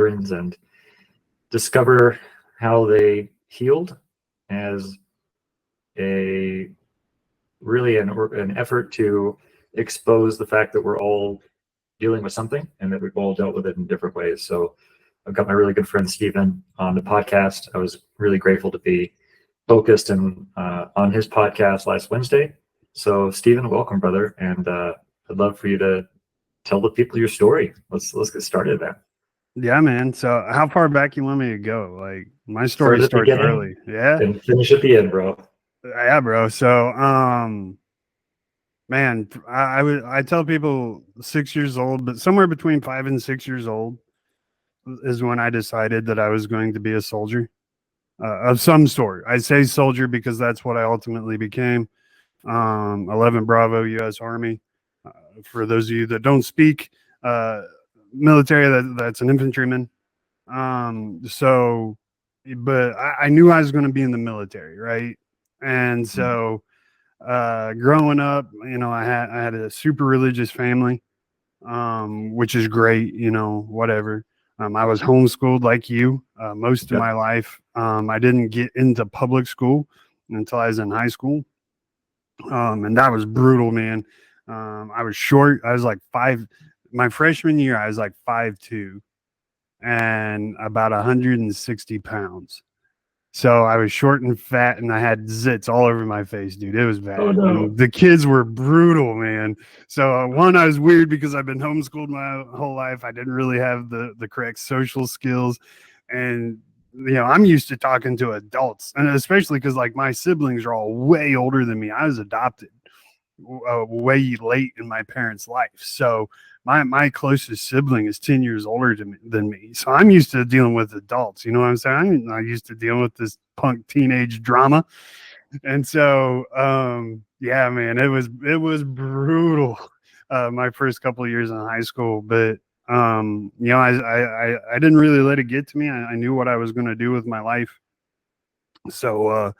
veterans and discover how they healed as a really an effort to expose the fact that we're all dealing with something and that we've all dealt with it in different ways. So I've got my really good friend Stephen on the podcast. I was really grateful to be focused and on his podcast last Wednesday. So Stephen, welcome, brother, and I'd love for you to tell the people your story. Let's get started, man. Yeah, man. So how far back you want me to go? Like my story starts early. Yeah. And finish at the end, bro. Yeah, bro. So man, I tell people 6 years old, but somewhere between 5 and 6 years old is when I decided that I was going to be a soldier of some sort. I say soldier because that's what I ultimately became. 11 Bravo U.S. Army. For those of you that don't speak military, that's an infantryman. So, but I knew I was going to be in the military, right? And so, growing up, I had a super religious family, which is great, whatever. I was homeschooled like you most of my life. I didn't get into public school until I was in high school. And that was brutal, man. I was short. I was like my freshman year, I was like 5'2" and about 160 pounds. So I was short and fat, and I had zits all over my face, dude. It was bad. Oh, no. The kids were brutal, man. So one, I was weird because I've been homeschooled my whole life. I didn't really have the correct social skills, and I'm used to talking to adults, and especially because like my siblings are all way older than me. I was adopted way late in my parents' life, so my closest sibling is 10 years older than me. So I'm used to dealing with adults. You know what I'm saying? I'm not used to dealing with this punk teenage drama. And so, yeah, man, it was brutal. My first couple of years in high school, but I didn't really let it get to me. I knew what I was going to do with my life. So,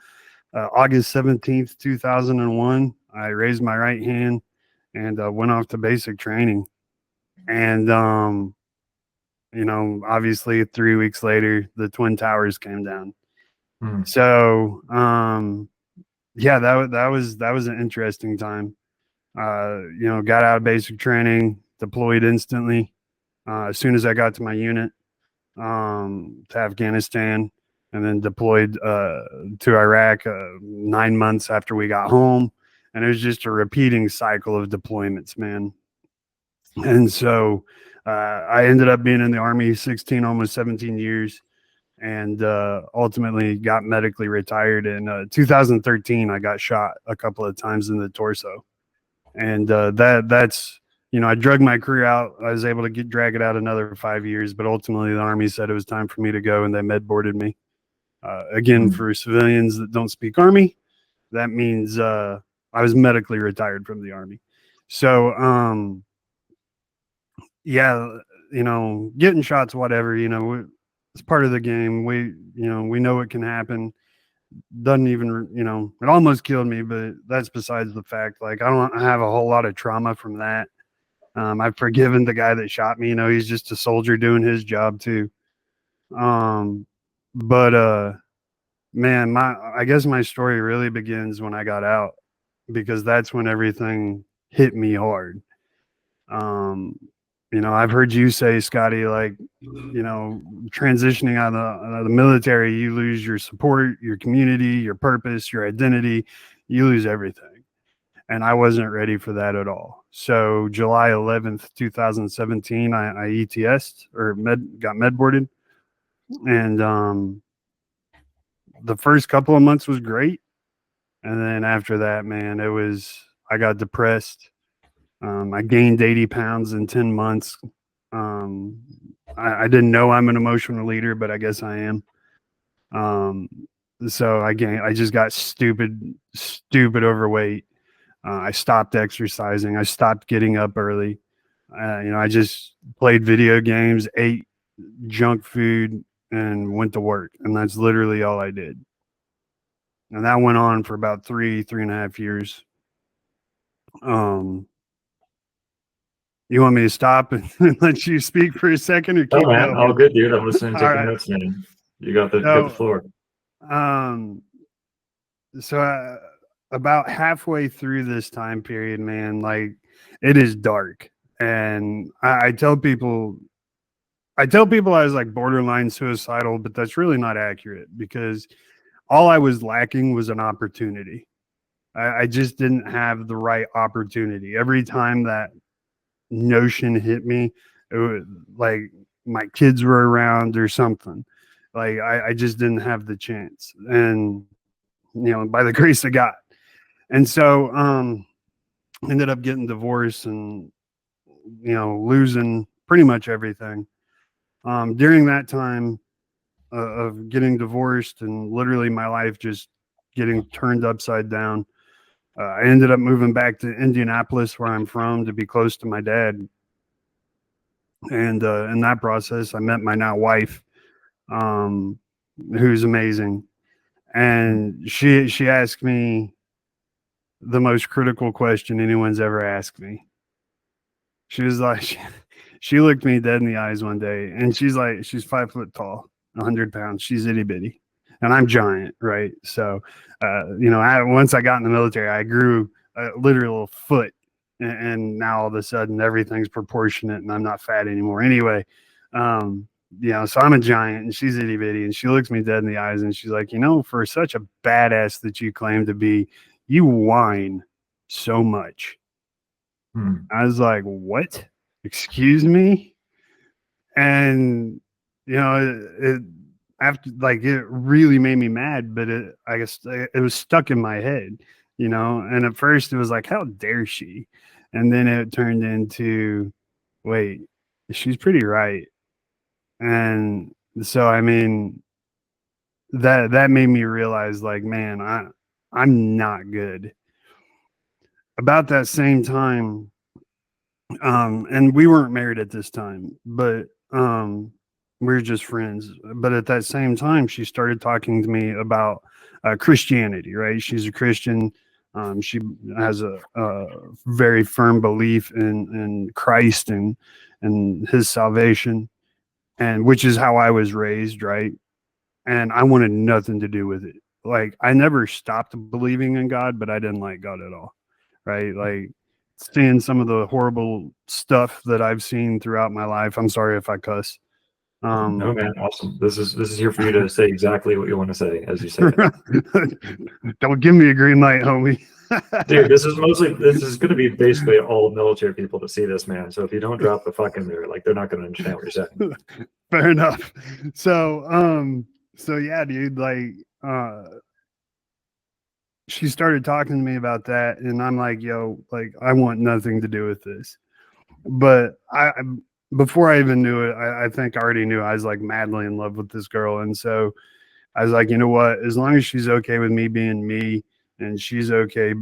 August 17th, 2001, I raised my right hand and went off to basic training. And, obviously 3 weeks later, the Twin Towers came down. So, yeah, that was an interesting time. Got out of basic training, deployed instantly. As soon as I got to my unit, to Afghanistan, and then deployed to Iraq 9 months after we got home. And it was just a repeating cycle of deployments, man. And so I ended up being in the Army 16, almost 17 years, and ultimately got medically retired. In 2013, I got shot a couple of times in the torso. And that's, I drug my career out. I was able to drag it out another 5 years, but ultimately the Army said it was time for me to go, and they med boarded me. Again, for civilians that don't speak Army, that means I was medically retired from the Army. So, yeah, getting shots, whatever, it's part of the game. We know it can happen. Doesn't even, it almost killed me, but that's besides the fact. Like, I don't have a whole lot of trauma from that. I've forgiven the guy that shot me. He's just a soldier doing his job too. But man, I guess my story really begins when I got out, because that's when everything hit me hard. I've heard you say, Scotty, like, transitioning out of the military, you lose your support, your community, your purpose, your identity, you lose everything. And I wasn't ready for that at all. So July 11th, 2017, I ETS'd or got med boarded. And the first couple of months was great. And then after that, man, I got depressed. I gained 80 pounds in 10 months. I didn't know I'm an emotional leader, but I guess I am. So I just got stupid overweight. I stopped exercising. I stopped getting up early. I just played video games, ate junk food, and went to work. And that's literally all I did. And that went on for about 3.5 years. You want me to stop and let you speak for a second, or Oh keep man, all going? good, dude. I'm listening, All taking right. notes, man. You got the So, floor. um, about halfway through this time period, man, like it is dark, and I tell people, I was like borderline suicidal, but that's really not accurate because all I was lacking was an opportunity. I just didn't have the right opportunity. Every time that notion hit me, it was like my kids were around or something. Like I just didn't have the chance. And by the grace of God. And so ended up getting divorced and losing pretty much everything. During that time of getting divorced and literally my life just getting turned upside down, I ended up moving back to Indianapolis, where I'm from, to be close to my dad. And in that process, I met my now wife, um, who's amazing. And she asked me the most critical question anyone's ever asked me. She was like, she looked me dead in the eyes one day, and she's like, she's 5 foot tall, 100 pounds. She's itty bitty, and I'm giant, right? So, once I got in the military, I grew a literal foot, and now all of a sudden everything's proportionate, and I'm not fat anymore. Anyway, so I'm a giant, and she's itty bitty, and she looks me dead in the eyes, and she's like, for such a badass that you claim to be, you whine so much. I was like, what? Excuse me? And it after, like, it really made me mad, but I guess it was stuck in my head, and at first it was like, how dare she? And then it turned into, wait, she's pretty right. And so, I mean, that made me realize, like, man, I'm not good. About that same time, and we weren't married at this time, but we were just friends. But at that same time, she started talking to me about Christianity. Right? She's a Christian. She has a very firm belief in Christ and His salvation, and which is how I was raised. Right? And I wanted nothing to do with it. Like, I never stopped believing in God, but I didn't like God at all. Right? Like, seeing some of the horrible stuff that I've seen throughout my life. I'm sorry if I cuss. No, man, awesome. This is here for you to say exactly what you want to say as you say it. Don't give me a green light, homie. Dude, this is going to be basically all military people to see this, man. So if you don't drop the fuck in there, like, they're not going to understand what you're saying. Fair enough. So yeah, dude, like, she started talking to me about that, and I'm like, yo, like, I want nothing to do with this. But before I even knew it, I think I already knew I was like madly in love with this girl. And so I was like, you know what, as long as she's okay with me being me and she's okay,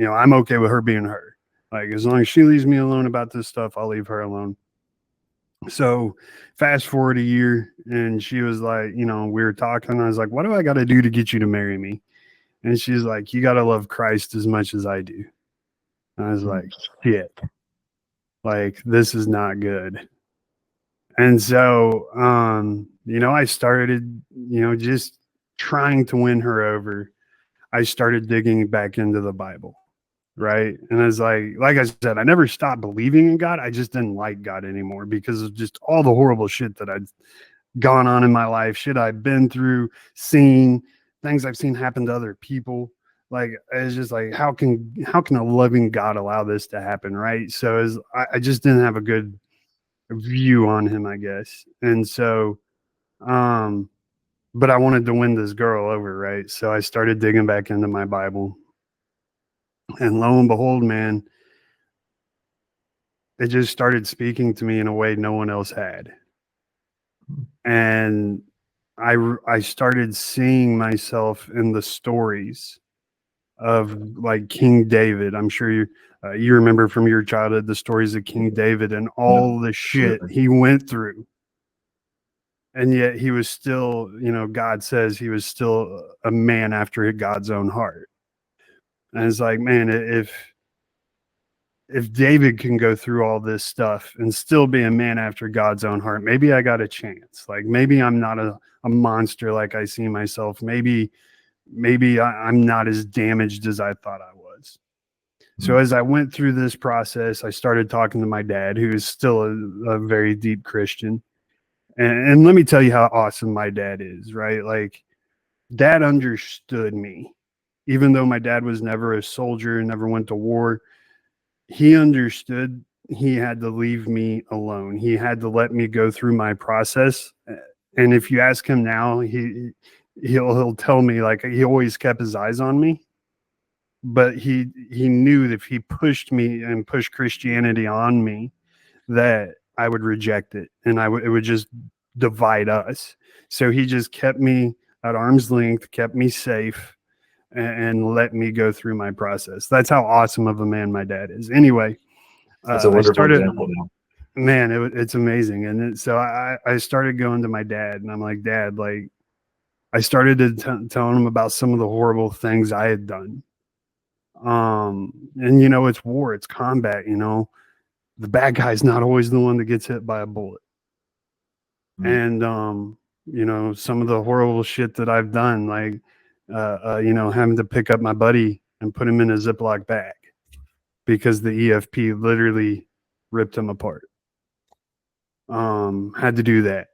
I'm okay with her being her. Like, as long as she leaves me alone about this stuff, I'll leave her alone. So fast forward a year, and she was like, we were talking. I was like, what do I got to do to get you to marry me? And she's like, you got to love Christ as much as I do. And I was like, shit, like, this is not good. And so, I started, just trying to win her over. I started digging back into the Bible. Right. And it's like I said, I never stopped believing in God. I just didn't like God anymore because of just all the horrible shit that I'd gone on in my life, shit I've been through, seen, things I've seen happen to other people. Like, it's just like, how can a loving God allow this to happen? Right. So I just didn't have a good view on him, I guess. And so, but I wanted to win this girl over. Right. So I started digging back into my Bible. And lo and behold, man, it just started speaking to me in a way no one else had. And I started seeing myself in the stories of, like, King David. I'm sure you remember from your childhood the stories of King David and all the shit he went through. And yet he was still, God says he was still a man after God's own heart. And it's like, man, if David can go through all this stuff and still be a man after God's own heart, maybe I got a chance. Like maybe I'm not a monster like I see myself. Maybe I'm not as damaged as I thought I was. So as I went through this process, I started talking to my dad, who is still a very deep Christian. And let me tell you how awesome my dad is, right? Like, dad understood me. Even though my dad was never a soldier, never went to war, he understood he had to leave me alone. He had to let me go through my process. And if you ask him now, he'll tell me, like, he always kept his eyes on me. But he knew that if he pushed me and pushed Christianity on me, that I would reject it, and it would just divide us. So he just kept me at arm's length, kept me safe, and let me go through my process. That's how awesome of a man my dad is. Anyway, that's a wonderful example now. Man, it's amazing. And so I started going to my dad, and I'm like, Dad, like, I started to telling him about some of the horrible things I had done. And it's war, it's combat, the bad guy's not always the one that gets hit by a bullet. And some of the horrible shit that I've done, like having to pick up my buddy and put him in a Ziploc bag because the EFP literally ripped him apart. Had to do that.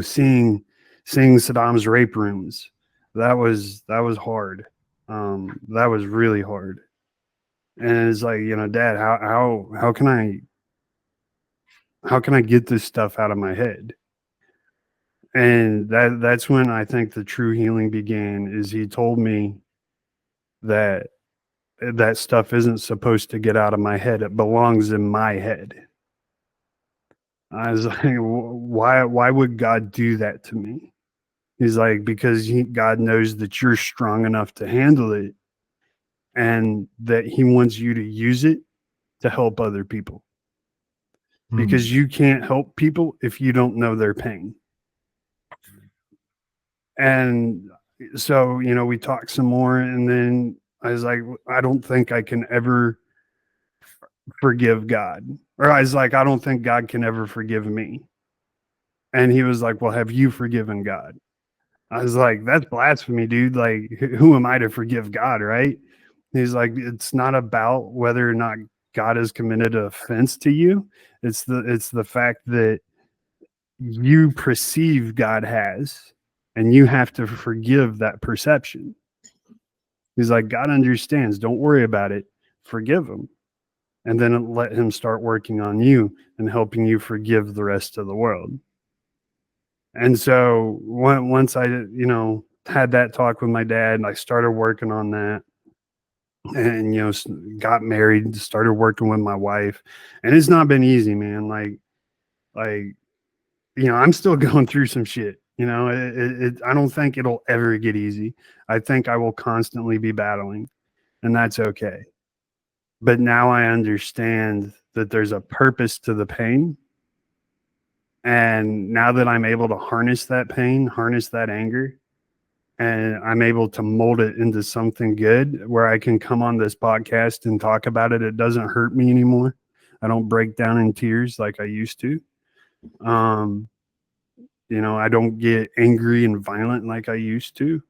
Seeing Saddam's rape rooms, that was hard. That was really hard. And it's like, Dad, how can I get this stuff out of my head? And that's when I think the true healing began. Is he told me that stuff isn't supposed to get out of my head. It belongs in my head. I was like, why would God do that to me? He's like, because God knows that you're strong enough to handle it, and that he wants you to use it to help other people. Because you can't help people if you don't know their pain. And so, we talked some more, and then I was like, I don't think I can ever forgive God. Or I was like, I don't think God can ever forgive me. And he was like, well, have you forgiven God? I was like, that's blasphemy, dude. Like, who am I to forgive God, right? He's like, it's not about whether or not God has committed an offense to you. It's the fact that you perceive God has, and you have to forgive that perception. He's like, God understands. Don't worry about it. Forgive him. And then let him start working on you and helping you forgive the rest of the world. And so once I, had that talk with my dad, and I started working on that, and, got married, started working with my wife, and it's not been easy, man. Like, I'm still going through some shit, I don't think it'll ever get easy. I think I will constantly be battling, and that's okay. But now I understand that there's a purpose to the pain. And now that I'm able to harness that pain, harness that anger, and I'm able to mold it into something good where I can come on this podcast and talk about it, it doesn't hurt me anymore. I don't break down in tears like I used to. I don't get angry and violent like I used to.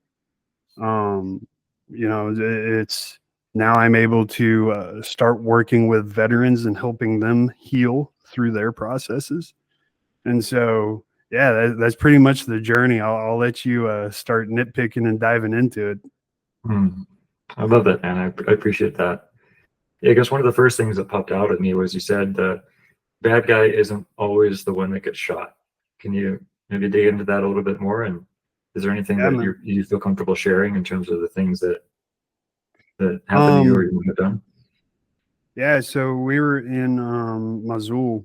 It's now I'm able to start working with veterans and helping them heal through their processes. And so, yeah, that's pretty much the journey. I'll let you start nitpicking and diving into it. I love that, man. I appreciate that. Yeah, I guess one of the first things that popped out at me was you said the bad guy isn't always the one that gets shot. Can you maybe dig into that a little bit more? And is there anything that you feel comfortable sharing in terms of the things that happened to you or you have done? Yeah, so we were in Mosul,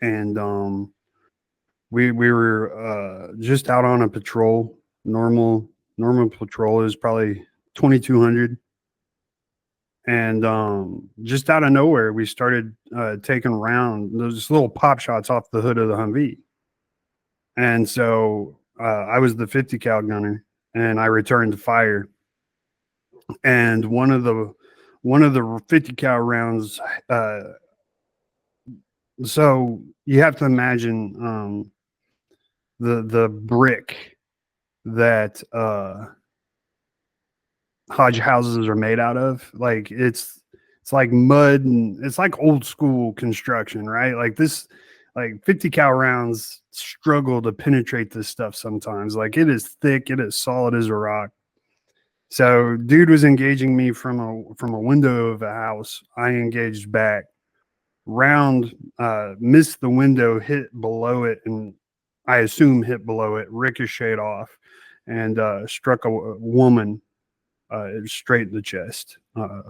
and we were just out on a patrol. Normal patrol is probably 2,200, and just out of nowhere we started taking around those little pop shots off the hood of the Humvee. And so I was the 50 cal gunner, and I returned to fire. and one of the 50 cal rounds. So you have to imagine the brick that Hodge houses are made out of. Like it's like mud, and it's like old school construction, right? Like this, like 50 cal rounds struggle to penetrate this stuff sometimes. Like it is thick, it is solid as a rock. So dude was engaging me from a window of a house. I engaged back. Round missed the window, hit below it, and I assume hit below it, ricocheted off, and struck a woman straight in the chest.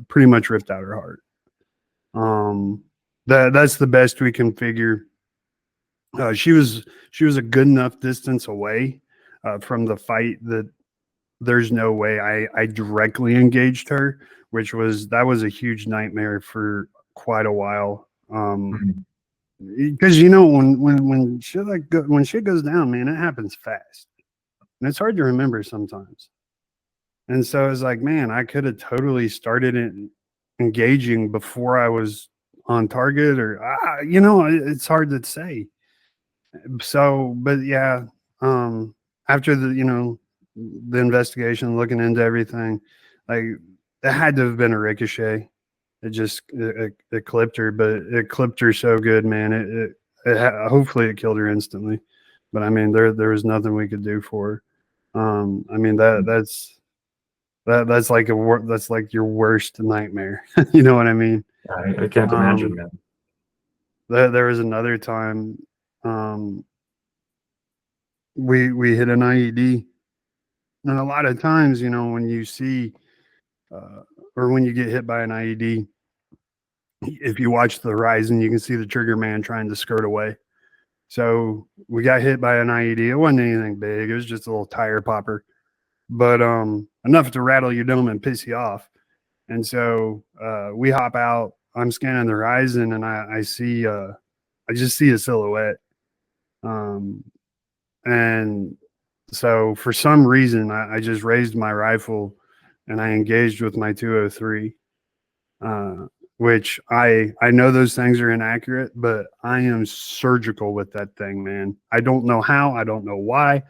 Pretty much ripped out her heart. That's the best we can figure. She was a good enough distance away from the fight that there's no way I directly engaged her, that was a huge nightmare for quite a while. Mhm. Because you know when when shit goes down, man, it happens fast, and it's hard to remember sometimes. And so it's like, man, I could have totally started engaging before I was on target, or it's hard to say. So, but yeah, after the investigation, looking into everything, like it had to have been a ricochet. It clipped her, but it clipped her so good, man. Hopefully it killed her instantly, but I mean there was nothing we could do for her. I mean that's like that's like your worst nightmare. You know what I mean? I can't imagine, man. There was another time we hit an IED, and a lot of times, when you see or when you get hit by an IED, if you watch the horizon, you can see the trigger man trying to skirt away. So we got hit by an IED. It wasn't anything big. It was just a little tire popper, but enough to rattle your dome and piss you off. And so we hop out. I'm scanning the horizon, and I just see a silhouette. And so for some reason, I just raised my rifle and I engaged with my 203. Which I know those things are inaccurate, but I am surgical with that thing, man. I don't know how, I don't know why,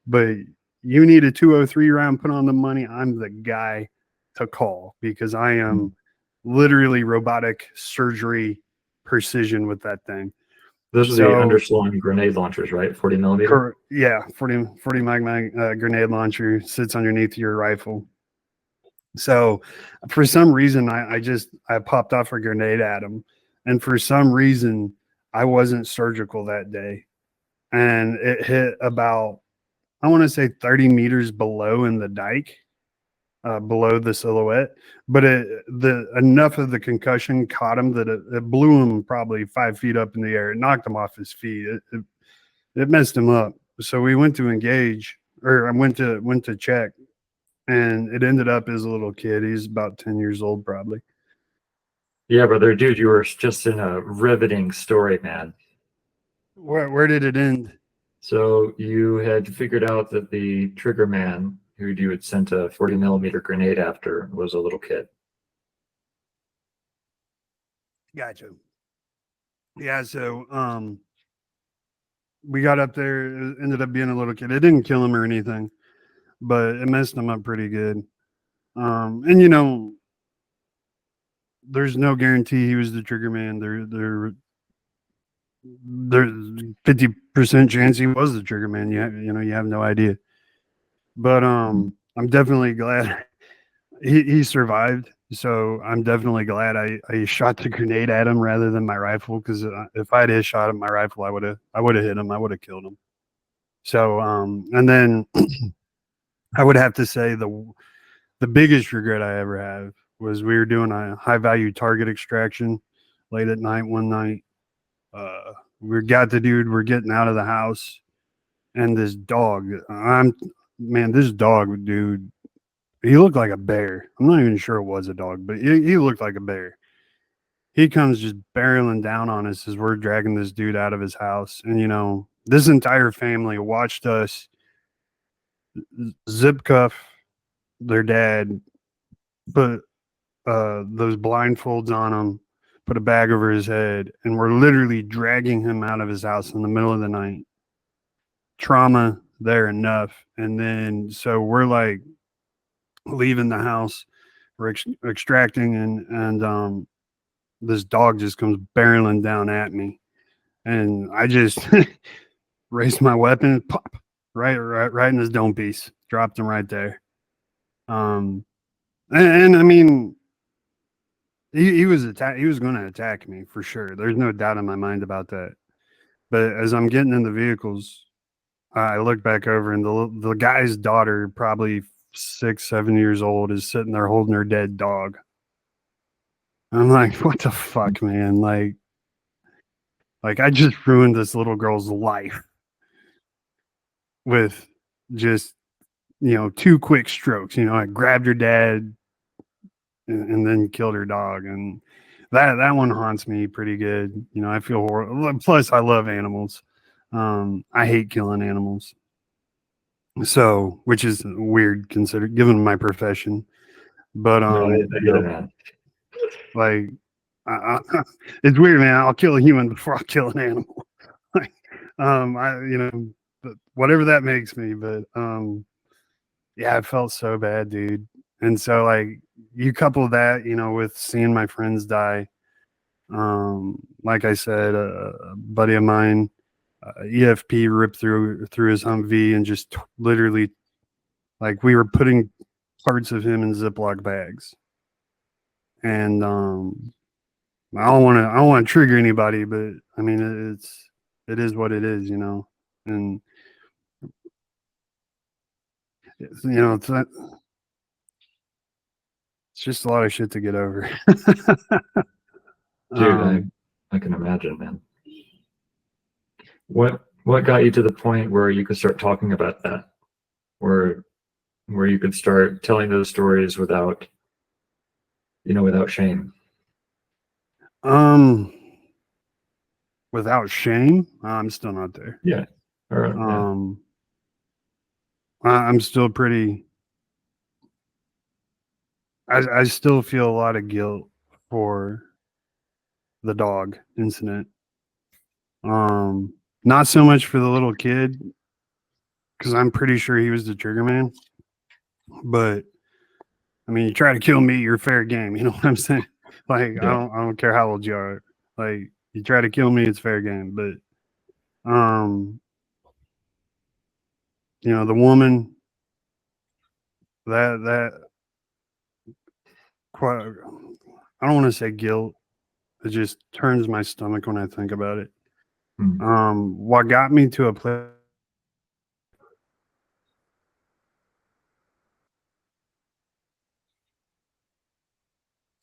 but you need a 203 round put on the money, I'm the guy to call, because I am literally robotic surgery precision with that thing. Those are the underslung grenade launchers, right? 40 millimeter. Yeah, 40 mag grenade launcher sits underneath your rifle. So for some reason, I popped off a grenade at him. And for some reason, I wasn't surgical that day. And it hit about, I want to say 30 meters below in the dike, below the silhouette. But enough of the concussion caught him that it blew him probably 5 feet up in the air. It knocked him off his feet. It messed him up. So we went to engage, or I went to check. And it ended up as a little kid. He's about 10 years old, probably. Yeah, brother, dude, you were just in a riveting story, man. Where did it end? So you had figured out that the trigger man who you had sent a 40 millimeter grenade after was a little kid. Gotcha. Yeah, so we got up there, it ended up being a little kid. It didn't kill him or anything, but it messed him up pretty good. And there's no guarantee he was the trigger man. There's 50% chance he was the trigger man. You have no idea. But I'm definitely glad he survived. So I'm definitely glad I shot the grenade at him rather than my rifle, because if I'd have shot at my rifle, I would have hit him. I would have killed him. So and then I would have to say the biggest regret I ever have was we were doing a high value target extraction late at night one night. We're getting out of the house, and this dog, this dog, dude, he looked like a bear. I'm not even sure it was a dog, but he looked like a bear. He comes just barreling down on us as we're dragging this dude out of his house. And, this entire family watched us zip cuff their dad, put those blindfolds on him, put a bag over his head, and we're literally dragging him out of his house in the middle of the night. Trauma there enough. And then so we're like leaving the house, we're extracting, and this dog just comes barreling down at me. And I just raised my weapon, pop, right in his dome piece, dropped him right there. And I mean, he was going to attack me for sure. There's no doubt in my mind about that. But as I'm getting in the vehicles, I look back over, and the guy's daughter, probably 6-7 years old, is sitting there holding her dead dog. I'm like, what the fuck, man? Like I just ruined this little girl's life with just, 2 quick strokes. I grabbed her dad and then killed her dog. And that one haunts me pretty good. I feel horrible. Plus, I love animals. I hate killing animals. So, which is weird considered given my profession. But No, I get it, man. like, it's weird, man. I'll kill a human before I'll kill an animal. Like, but whatever that makes me. But yeah, I felt so bad, dude. And so, like, you couple that, with seeing my friends die. Like I said, a buddy of mine, EFP ripped through his Humvee and just literally, like, we were putting parts of him in Ziploc bags. And I don't want to trigger anybody, but I mean, it is what it is, and it's just a lot of shit to get over. Dude, I can imagine, man. What got you to the point where you could start talking about that, where you could start telling those stories without shame? Without shame, I'm still not there. Yeah. All right. I'm still pretty. I still feel a lot of guilt for the dog incident. Not so much for the little kid, because I'm pretty sure he was the trigger man. But I mean, you try to kill me, you're fair game. You know what I'm saying? Like, yeah. I don't care how old you are. Like, you try to kill me, it's fair game. But the woman that quite, I don't want to say guilt. It just turns my stomach when I think about it. What got me to a place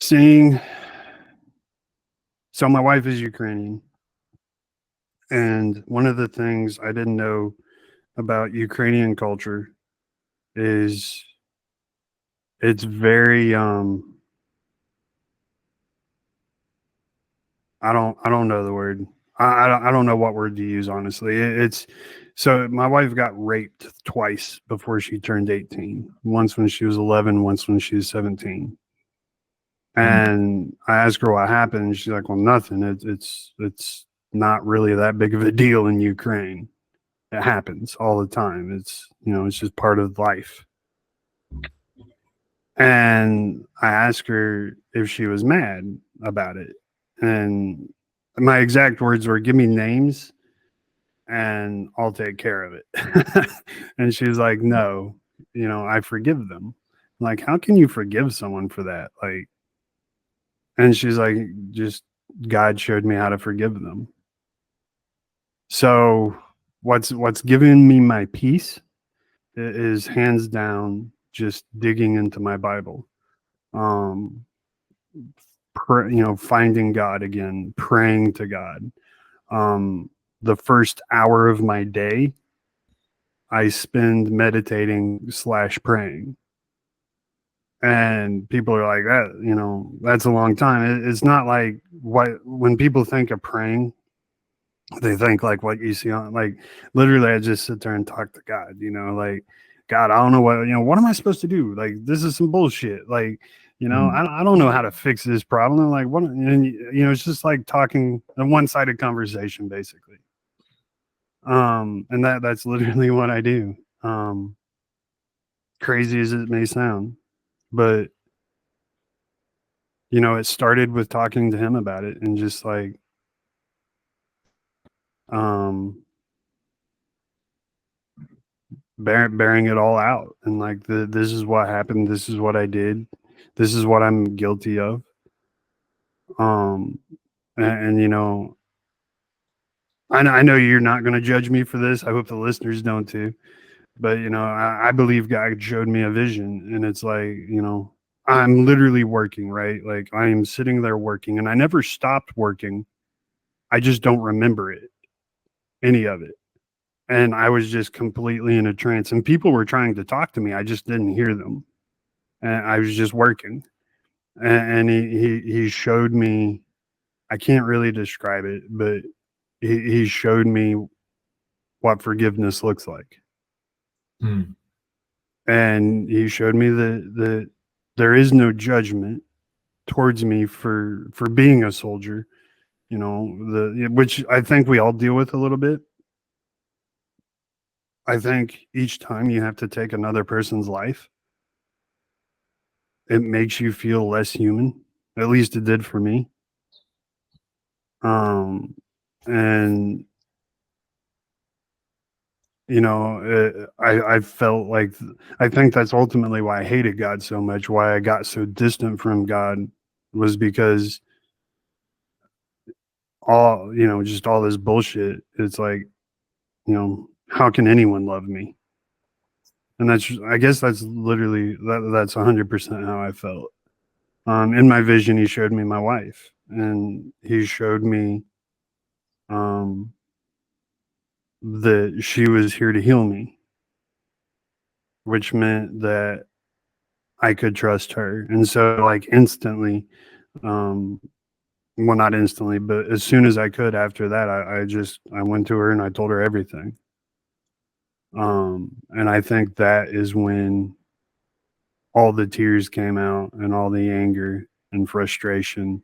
seeing, so my wife is Ukrainian, and one of the things I didn't know about Ukrainian culture is it's very I don't know the word. I don't know what word to use, honestly. It's so my wife got raped twice before she turned 18. Once when she was 11, once when she was 17. And I asked her what happened, and she's like, "Well, nothing. It's not really that big of a deal in Ukraine. It happens all the time. It's it's just part of life." And I asked her if she was mad about it, and my exact words were, "Give me names and I'll take care of it." And she's like, "No, I forgive them." I'm like, how can you forgive someone for that? Like, and she's like, just God showed me how to forgive them. So what's given me my peace is hands down just digging into my Bible. Finding God again, praying to God. The first hour of my day, I spend meditating / praying. And people are like, that, that's a long time. It's not like when people think of praying, they think like what you see on, like, literally I just sit there and talk to God, like, God, I don't know what am I supposed to do? Like, this is some bullshit. Like, You know, I don't know how to fix this problem. Like, what, and, you know, it's just like talking a one-sided conversation, basically. And that's literally what I do. Crazy as it may sound, but you know, it started with talking to him about it and just like, bearing it all out, and like this is what happened, this is what I did, this is what I'm guilty of. And you know, I know you're not going to judge me for this. I hope the listeners don't too. But you know, I believe God showed me a vision, and it's like, you know, I'm literally working, right? Like I am sitting there working, and I never stopped working. I just don't remember it, any of it. And I was just completely in a trance, and people were trying to talk to me. I just didn't hear them, and I was just working. And he showed me. I can't really describe it, but he showed me what forgiveness looks like. And he showed me that there is no judgment towards me for being a soldier, you know, which I think we all deal with a little bit. I think each time you have to take another person's life, it makes you feel less human. At least it did for me. And you know, I felt like, I think that's ultimately why I hated God so much, why I got so distant from God, was because all, you know, just all this bullshit. It's like, you know, how can anyone love me? And that's, I guess that's literally, that's 100% how I felt. In my vision, he showed me my wife, and he showed me that she was here to heal me, which meant that I could trust her. And so like instantly, well, not instantly, but as soon as I could after that, I went to her and I told her everything. And I think that is when all the tears came out and all the anger and frustration.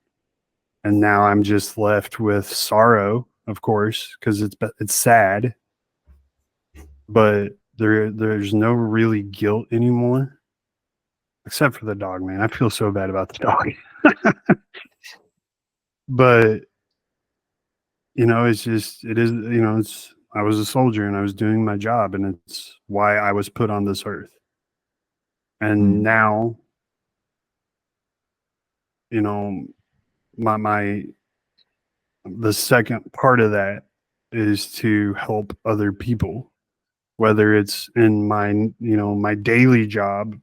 And now I'm just left with sorrow, of course, because it's sad, but there's no really guilt anymore, except for the dog, man. I feel so bad about the dog. But you know, it's just, it is, you know, it's, I was a soldier and I was doing my job, and it's why I was put on this earth. And now, you know, the second part of that is to help other people, whether it's in my, you know, my daily job,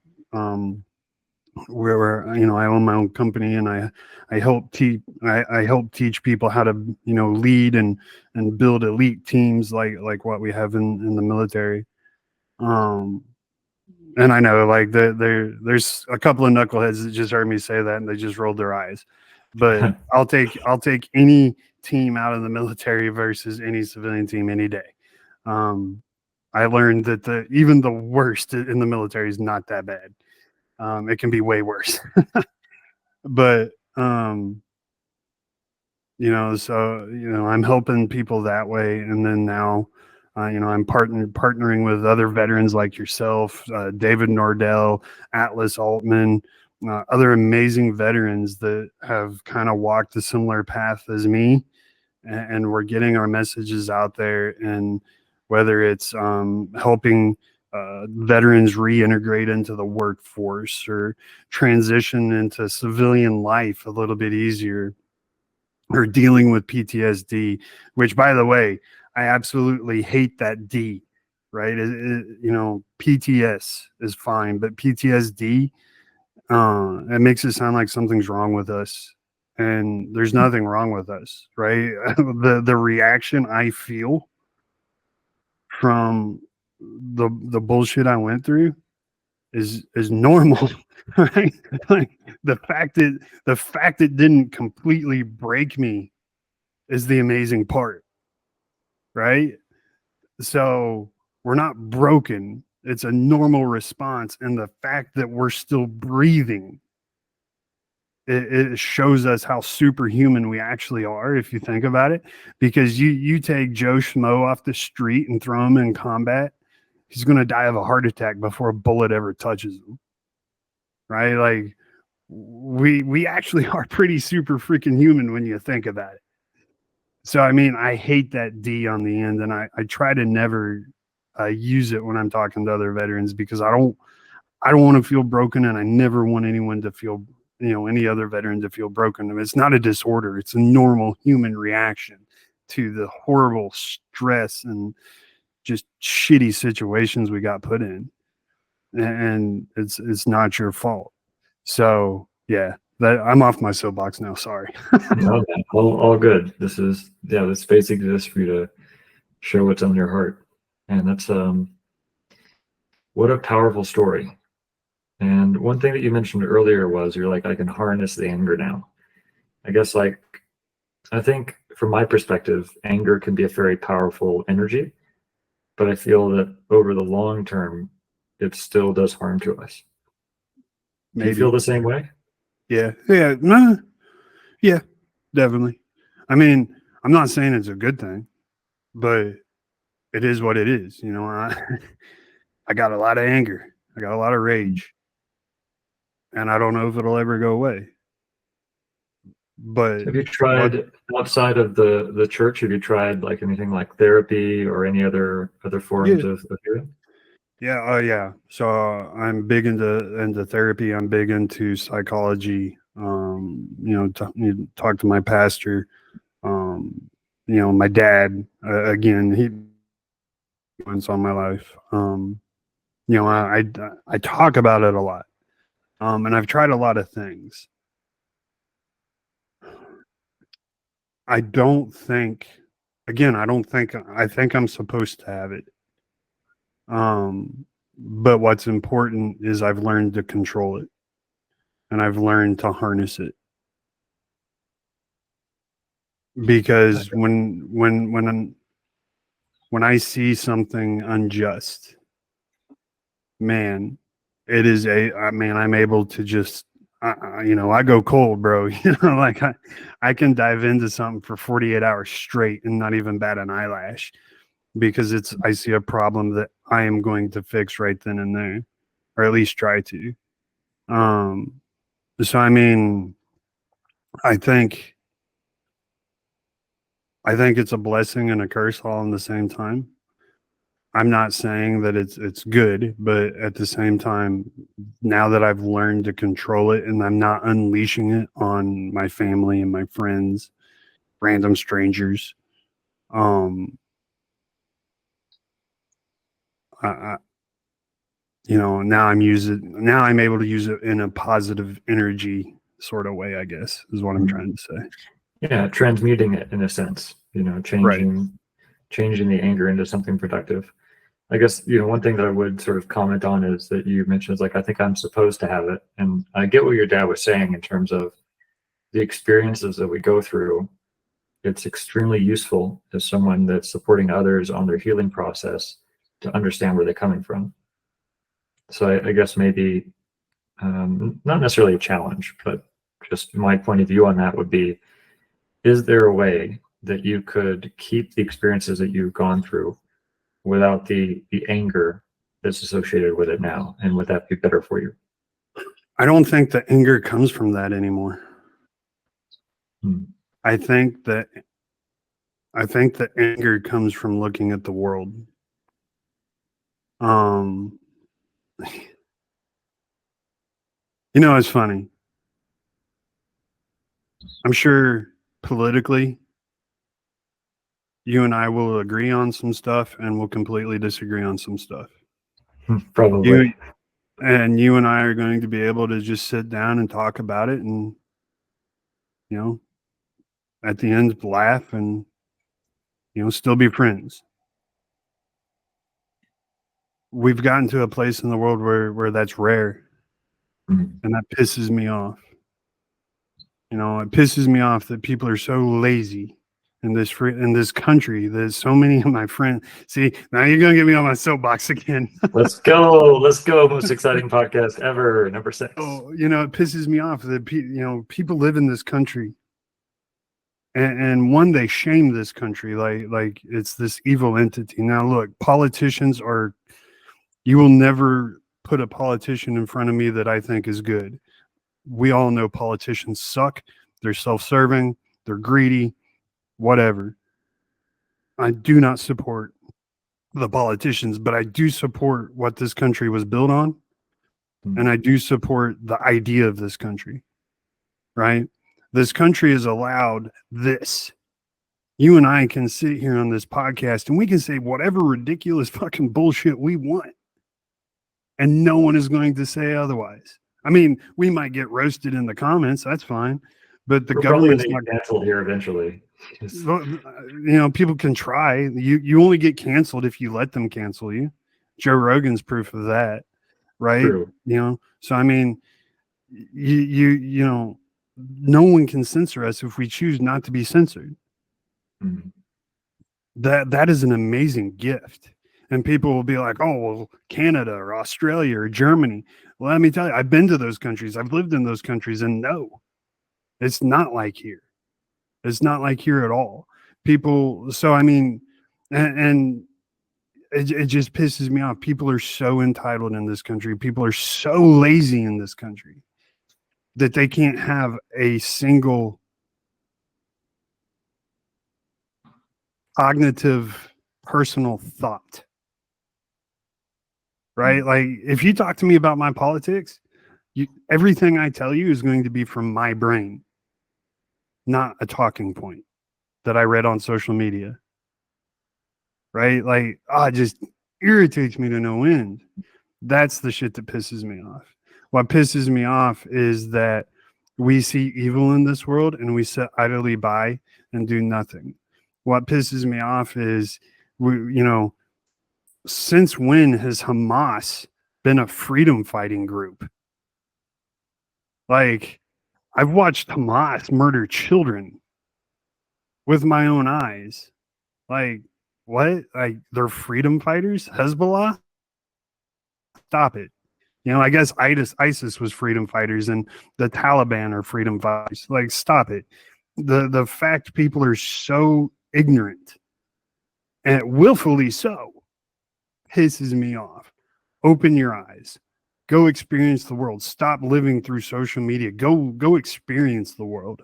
where you know, I own my own company, and I help teach people how to, you know, lead and build elite teams like what we have in the military. And I know like there's a couple of knuckleheads that just heard me say that and they just rolled their eyes, but I'll take any team out of the military versus any civilian team any day. I learned that even the worst in the military is not that bad. It can be way worse. But you know, so you know, I'm helping people that way, and then now, you know, I'm partnering with other veterans like yourself, David Nordell, Atlas Altman, other amazing veterans that have kind of walked a similar path as me, and we're getting our messages out there. And whether it's helping veterans reintegrate into the workforce or transition into civilian life a little bit easier, or dealing with PTSD, which, by the way, I absolutely hate that D, right? You know, PTS is fine, but PTSD, it makes it sound like something's wrong with us. And there's nothing wrong with us, right? The reaction I feel from the bullshit I went through is normal, right? Like the fact it didn't completely break me is the amazing part, right? So we're not broken. It's a normal response, and the fact that we're still breathing it shows us how superhuman we actually are if you think about it. Because you take Joe Schmo off the street and throw him in combat, he's going to die of a heart attack before a bullet ever touches him, right? Like we actually are pretty super freaking human when you think about it. So I mean, I hate that D on the end, and I try to never use it when I'm talking to other veterans, because I don't want to feel broken, and I never want anyone to feel, any other veteran to feel broken. I mean, it's not a disorder. It's a normal human reaction to the horrible stress and just shitty situations we got put in. And it's not your fault. So yeah, I'm off my soapbox now. Sorry. No, all good. This basically just for you to show what's on your heart. And that's what a powerful story. And one thing that you mentioned earlier was you're like, I can harness the anger now. I guess, I think from my perspective, anger can be a very powerful energy, but I feel that over the long term, it still does harm to us. Do you feel the same way? Yeah, definitely. I mean, I'm not saying it's a good thing, but it is what it is. I got a lot of anger. I got a lot of rage. And I don't know if it'll ever go away. But have you tried outside of the church? Have you tried like anything like therapy or any other forms of healing? Yeah. Oh yeah. So I'm big into therapy. I'm big into psychology. Talk to my pastor. My dad, again, he influence on my life. I talk about it a lot. And I've tried a lot of things. I think I'm supposed to have it. But what's important is I've learned to control it, and I've learned to harness it. Because when I see something unjust, man, I'm able to just, I go cold, bro. Like I can dive into something for 48 hours straight and not even bat an eyelash, because I see a problem that I am going to fix right then and there, or at least try to. So I mean, I think it's a blessing and a curse all in the same time. I'm not saying that it's good, but at the same time, now that I've learned to control it and I'm not unleashing it on my family and my friends, random strangers, now I'm able to use it in a positive energy sort of way, I guess, is what I'm trying to say. Yeah, transmuting it in a sense, changing the anger into something productive. I guess, one thing that I would sort of comment on is that you mentioned is like, I think I'm supposed to have it. And I get what your dad was saying in terms of the experiences that we go through. It's extremely useful as someone that's supporting others on their healing process to understand where they're coming from. So I guess maybe not necessarily a challenge, but just my point of view on that would be, is there a way that you could keep the experiences that you've gone through without the anger that's associated with it now? And would that be better for you? I don't think the anger comes from that anymore. I think the anger comes from looking at the world. It's funny. I'm sure politically, you and I will agree on some stuff and we'll completely disagree on some stuff. Probably. You and I are going to be able to just sit down and talk about it and, at the end, laugh and, still be friends. We've gotten to a place in the world where that's rare. And that pisses me off. It pisses me off that people are so lazy in this country that so many of my friends see. Now you're gonna get me on my soapbox again. Let's go. Most exciting podcast ever, number 6. Oh, it pisses me off that people live in this country, and one, they shame this country like it's this evil entity. Now look, politicians are. You will never put a politician in front of me that I think is good. We all know politicians suck. They're self-serving. They're greedy. Whatever. I do not support the politicians, but I do support what this country was built on. And I do support the idea of this country, right? This country has allowed this. You and I can sit here on this podcast and we can say whatever ridiculous fucking bullshit we want. And no one is going to say otherwise. I mean, we might get roasted in the comments. That's fine. But the government's not canceled here eventually. People can try. You only get canceled if you let them cancel you. Joe Rogan's proof of that, right? True. So I mean, no one can censor us if we choose not to be censored. Mm-hmm. That is an amazing gift. And people will be like, oh, well, Canada or Australia or Germany. Well, let me tell you, I've been to those countries. I've lived in those countries, and no, it's not like here. It's not like here at all. People, so I mean, and it just pisses me off. People are so entitled in this country. People are so lazy in this country that they can't have a single cognitive personal thought. Right? Like if you talk to me about my politics, everything I tell you is going to be from my brain, not a talking point that I read on social media. Right? Like, it just irritates me to no end. That's the shit that pisses me off. What pisses me off is that we see evil in this world and we sit idly by and do nothing. What pisses me off is since when has Hamas been a freedom fighting group? Like, I've watched Hamas murder children with my own eyes. Like, what? Like, they're freedom fighters? Hezbollah? Stop it. I guess ISIS was freedom fighters and the Taliban are freedom fighters. Like, stop it. The fact people are so ignorant and willfully so pisses me off. Open your eyes. Go experience the world. Stop living through social media. Go experience the world.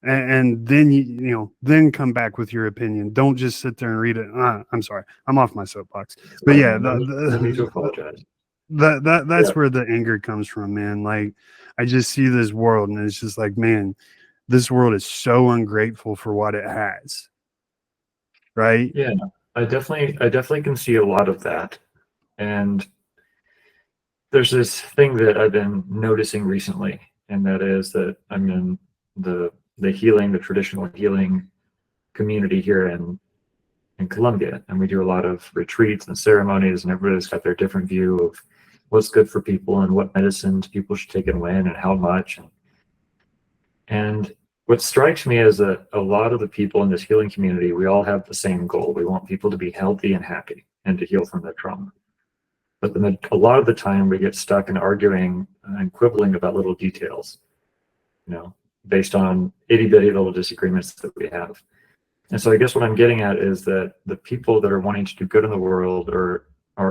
And then then come back with your opinion. Don't just sit there and read it. I'm sorry. I'm off my soapbox. But yeah, I need to apologize. That's where the anger comes from, man. Like I just see this world and it's just like, man, this world is so ungrateful for what it has. Right? Yeah. I definitely can see a lot of that. And there's this thing that I've been noticing recently, and that is that I'm in the traditional healing community here in Colombia, and we do a lot of retreats and ceremonies, and everybody's got their different view of what's good for people and what medicines people should take and when and how much. And what strikes me is that a lot of the people in this healing community, we all have the same goal. We want people to be healthy and happy and to heal from their trauma. But a lot of the time we get stuck in arguing and quibbling about little details, based on itty-bitty little disagreements that we have. And so I guess what I'm getting at is that the people that are wanting to do good in the world are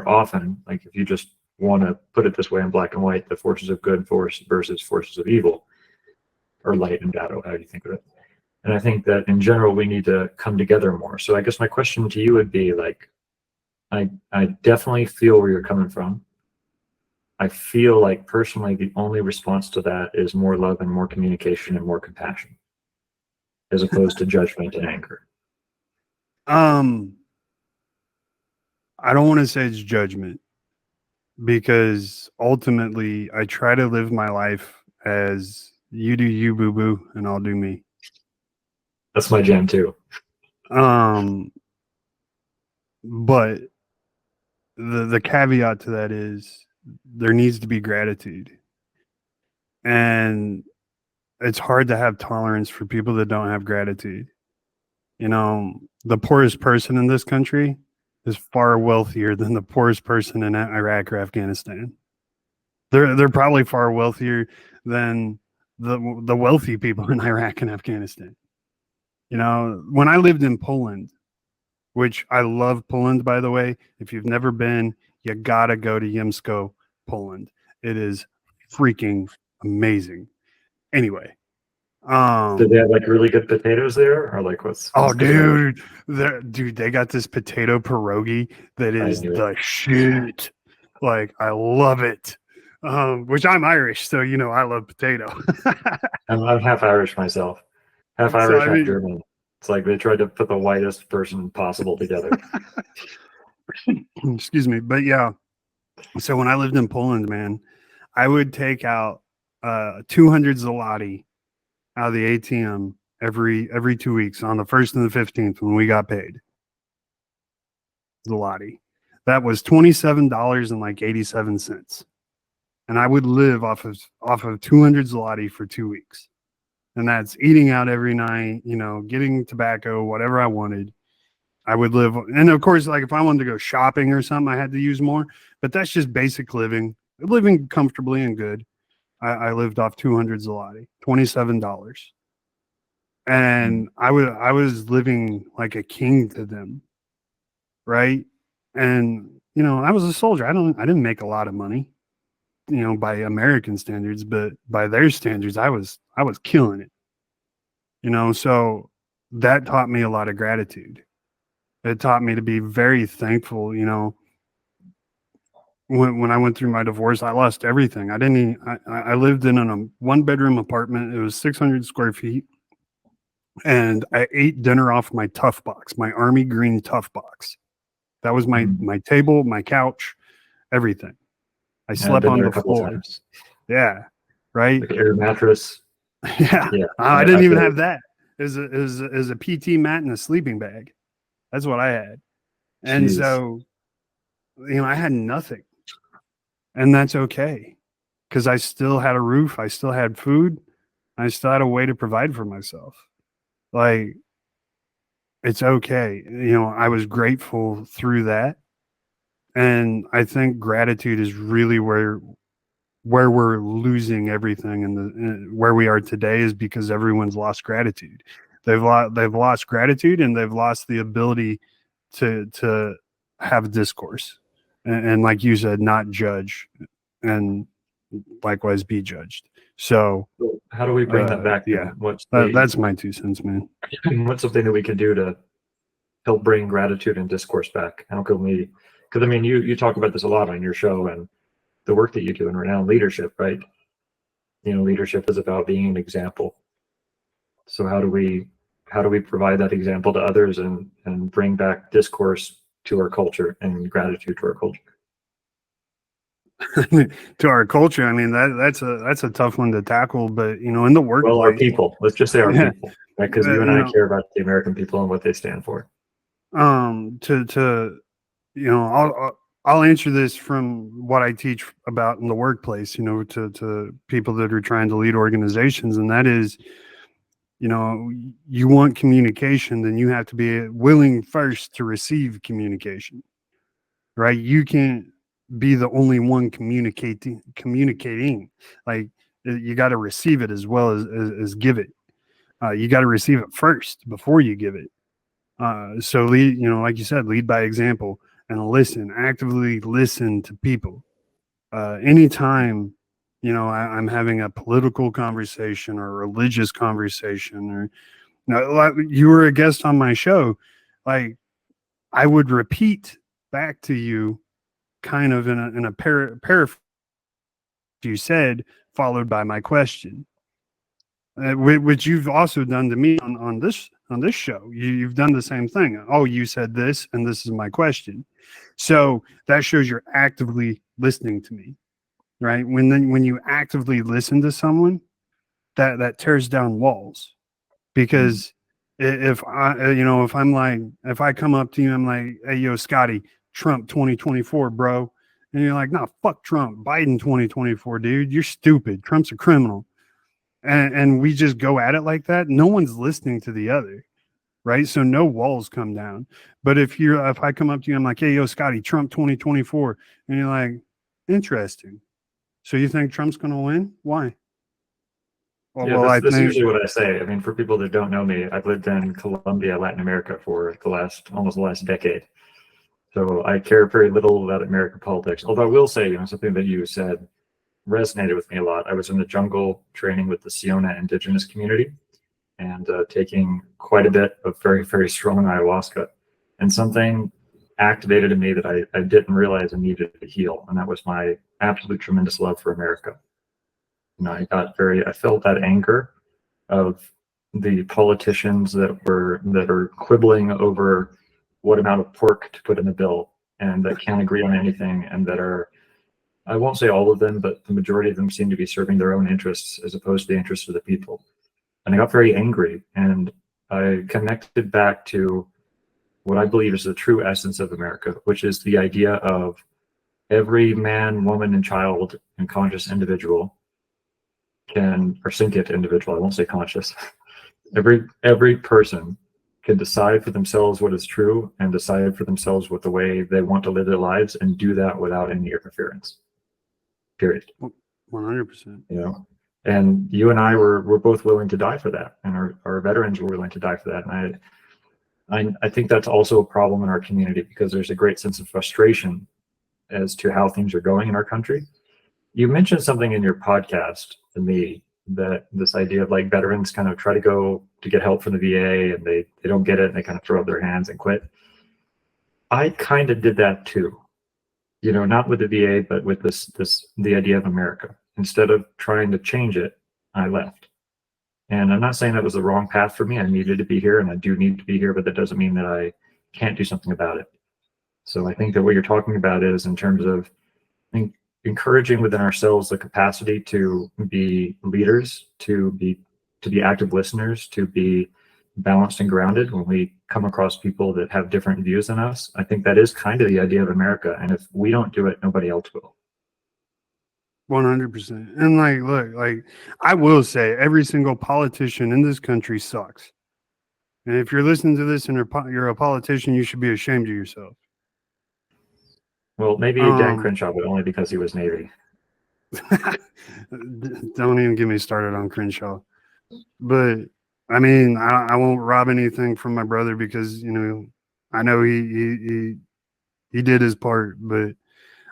often, like if you just want to put it this way in black and white, the forces of good versus forces of evil, or light and shadow, how do you think of it? And I think that in general, we need to come together more. So I guess my question to you would be like, I definitely feel where you're coming from. I feel like personally, the only response to that is more love and more communication and more compassion, as opposed to judgment and anger. I don't want to say it's judgment, because ultimately I try to live my life as you do you, boo boo, and I'll do me. That's my jam too. But the caveat to that is there needs to be gratitude. And it's hard to have tolerance for people that don't have gratitude. You know, the poorest person in this country is far wealthier than the poorest person in Iraq or Afghanistan. They're probably far wealthier than the wealthy people in Iraq and Afghanistan. You know, when I lived in Poland, which I love Poland, by the way. If you've never been, you gotta go to Yemsko, Poland. It is freaking amazing. Anyway, Do they have like really good potatoes there, or like what's oh, the dude, they got this potato pierogi that I is knew it. the shit. Like, I love it. Which I'm Irish, so you know I love potato. I'm half Irish myself, half So Irish, I half mean, German. It's like they tried to put the whitest person possible together. excuse me, but yeah. So when I lived in Poland, man, I would take out 200 zloty out of the ATM every 2 weeks on the 1st and the 15th when we got paid. Zloty. That was $27.87. And I would live off of 200 zloty for 2 weeks. And that's eating out every night, you know, getting tobacco, whatever I wanted. I would live, and of course, like if I wanted to go shopping or something, I had to use more. But that's just basic living comfortably and good. I lived off 200 zloty, $27, and I was living like a king to them, right? And you know, I was a soldier. I didn't make a lot of money, you know, by American standards, but by their standards, I was killing it, you know. So that taught me a lot of gratitude. It taught me to be very thankful, you know. When I went through my divorce, I lost everything. I lived in a 1-bedroom apartment. It was 600 square feet. And I ate dinner off my Tough Box, my army green Tough Box. That was my table, my couch, everything. I I've slept been on there the a couple floor. times. Yeah. Right. Like air mattress. Yeah. Yeah, I didn't even feel have that. It was a PT mat and a sleeping bag. That's what I had. And Jeez. so, you know, I had nothing. And that's okay. Because I still had a roof. I still had food. I still had a way to provide for myself. Like, it's okay. You know, I was grateful through that. And I think gratitude is really where we're losing everything, and where we are today is because everyone's lost gratitude. They've lost gratitude, and they've lost the ability to have discourse, and like you said, not judge, and likewise be judged. So How do we bring that back? yeah, What's that's my 2 cents, man. what's something that we can do to help bring gratitude and discourse back? How can we? Because I mean, you talk about this a lot on your show and the work that you do in Renowned Leadership, right? You know, leadership is about being an example. So how do we provide that example to others and bring back discourse to our culture and gratitude to our culture? To our culture, I mean, that's a tough one to tackle, but you know, in the workplace, Well, our people. Let's just say our yeah, people, right? Because you and you I know, care about the American people and what they stand for. to you know, I'll answer this from what I teach about in the workplace, you know, to people that are trying to lead organizations, and that is, you know, you want communication, then you have to be willing first to receive communication, right? You can't be the only one communicating. Like, you got to receive it as well as give it. You got to receive it first before you give it. So lead, you know, like you said, lead by example and actively listen to people. Anytime, you know, I'm having a political conversation or a religious conversation, or, you know, like you were a guest on my show, like I would repeat back to you kind of in a paraphrase you said, followed by my question, which you've also done to me on this show. You've done the same thing. Oh, you said this, and this is my question. So that shows you're actively listening to me, right? When you actively listen to someone, that tears down walls. Because if I, you know, if I come up to you, I'm like, hey, yo, Scotty, Trump 2024, bro. And you're like, nah, fuck Trump, Biden 2024, dude. You're stupid. Trump's a criminal. And we just go at it like that. No one's listening to the other, right? So no walls come down. But if I come up to you, I'm like, hey, yo, Scotty, Trump 2024, and you're like, interesting. So you think Trump's going to win? Why? Yeah, Well, I that's think usually what I say. I mean, for people that don't know me, I've lived in Colombia, Latin America for almost the last decade. So I care very little about American politics. Although I will say, something that you said resonated with me a lot. I was in the jungle training with the Siona indigenous community and taking quite a bit of very, very strong ayahuasca. And something activated in me that I didn't realize I needed to heal. And that was my absolute tremendous love for America. I felt that anger of the politicians that are quibbling over what amount of pork to put in the bill and that can't agree on anything and that are, I won't say all of them, but the majority of them seem to be serving their own interests as opposed to the interests of the people. And I got very angry and I connected back to what I believe is the true essence of America, which is the idea of every man, woman, and child and conscious individual or sentient individual, I won't say conscious. Every person can decide for themselves what is true and decide for themselves what the way they want to live their lives and do that without any interference. Period. 100%. And you and I were both willing to die for that, and our veterans were willing to die for that. And I think that's also a problem in our community because there's a great sense of frustration as to how things are going in our country. You mentioned something in your podcast to me, that this idea of like veterans kind of try to go to get help from the VA and they don't get it and they kind of throw up their hands and quit. I kind of did that too, not with the VA, but with the idea of America. Instead of trying to change it, I left. And I'm not saying that was the wrong path for me. I needed to be here and I do need to be here, but that doesn't mean that I can't do something about it. So I think that what you're talking about is in terms of encouraging within ourselves the capacity to be leaders, to be active listeners, to be balanced and grounded when we come across people that have different views than us. I think that is kind of the idea of America. And if we don't do it, nobody else will. 100%. And look, I will say every single politician in this country sucks. And if you're listening to this and you're a politician, you should be ashamed of yourself. Well, maybe Dan Crenshaw, but only because he was Navy. Don't even get me started on Crenshaw. But I mean, I won't rob anything from my brother because I know he did his part, but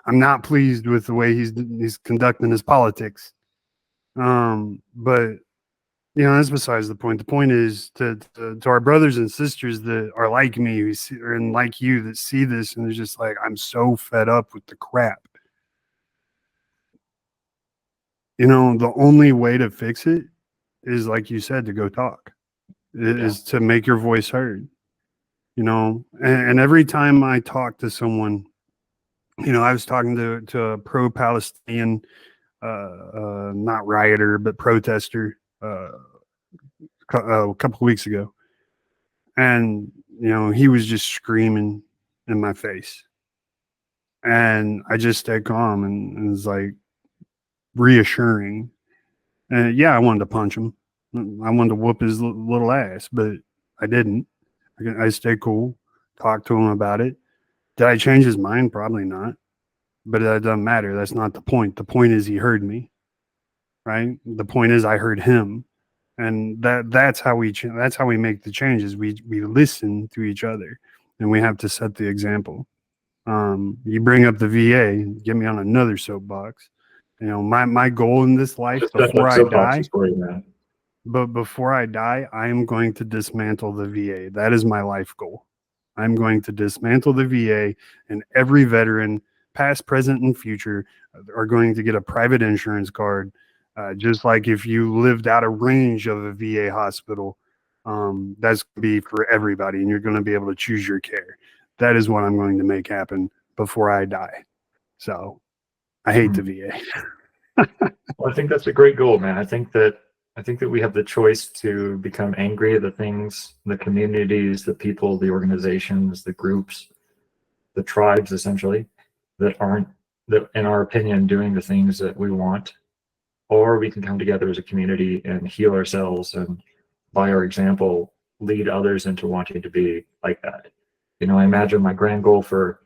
I'm not pleased with the way he's conducting his politics. But that's besides the point. The point is to our brothers and sisters that are like me and like you that see this and they're just like, I'm so fed up with the crap. The only way to fix it is, like you said, to go talk. Is to make your voice heard. And every time I talk to someone, I was talking to a pro-Palestinian, not rioter, but protester, a couple of weeks ago. And, he was just screaming in my face. And I just stayed calm and it was like reassuring. And I wanted to punch him. I wanted to whoop his little ass, but I didn't. I stayed cool, talked to him about it. Did I change his mind? Probably not. But that doesn't matter. That's not the point. The point is he heard me, right? The point is I heard him. And that's how we make the changes. We listen to each other, and we have to set the example. You bring up the VA, get me on another soapbox. My goal in this life before I die. But before I die, I am going to dismantle the VA. That is my life goal. I'm going to dismantle the VA, and every veteran, past, present, and future, are going to get a private insurance card. Just like if you lived out of range of a VA hospital, that's going to be for everybody, and you're going to be able to choose your care. That is what I'm going to make happen before I die. So I hate the VA. Well, I think that's a great goal, man. I think that we have the choice to become angry at the things, the communities, the people, the organizations, the groups, the tribes, essentially, that aren't, that in our opinion, doing the things that we want. Or we can come together as a community and heal ourselves and by our example, lead others into wanting to be like that. You know, I imagine my grand goal for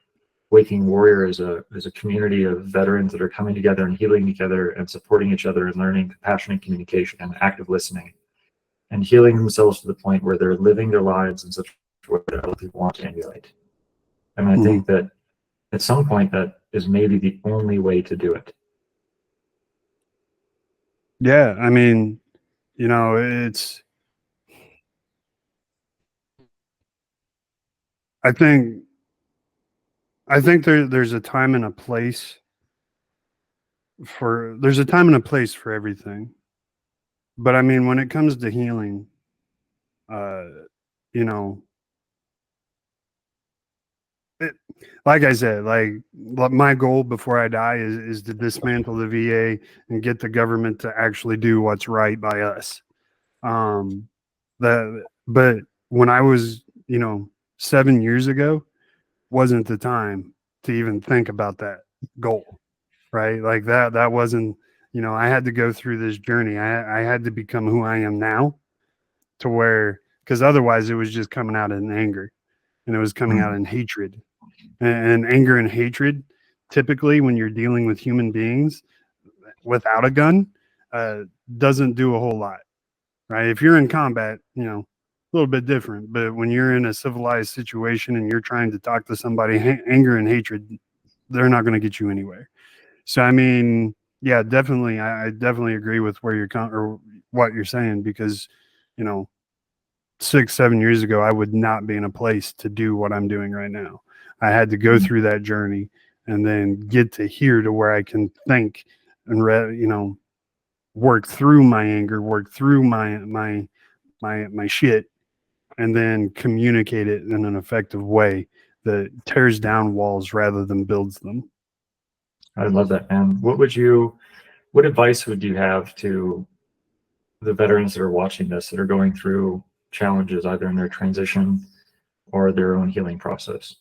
Waking Warrior is a community of veterans that are coming together and healing together and supporting each other and learning compassionate communication and active listening and healing themselves to the point where they're living their lives in such a way that other people want to emulate. And I think that at some point that is maybe the only way to do it. Yeah, I mean, you know, it's, I think there's a time and a place there's a time and a place for everything. But I mean, when it comes to healing, you know, like I said, like my goal before I die is to dismantle the VA and get the government to actually do what's right by us. But when I was, 7 years ago, wasn't the time to even think about that goal, right? Like that wasn't, I had to go through this journey. I had to become who I am now, to where, because otherwise it was just coming out in anger, and it was coming out in hatred. And anger and hatred, typically when you're dealing with human beings without a gun, doesn't do a whole lot, right? If you're in combat, a little bit different. But when you're in a civilized situation and you're trying to talk to somebody, anger and hatred, they're not going to get you anywhere. So, I mean, yeah, definitely. I definitely agree with where you're or what you're saying, because, 6-7 years ago, I would not be in a place to do what I'm doing right now. I had to go through that journey and then get to here to where I can think and work through my anger, work through my shit, and then communicate it in an effective way that tears down walls rather than builds them. I love that, man. What advice would you have to the veterans that are watching this, that are going through challenges either in their transition or their own healing process?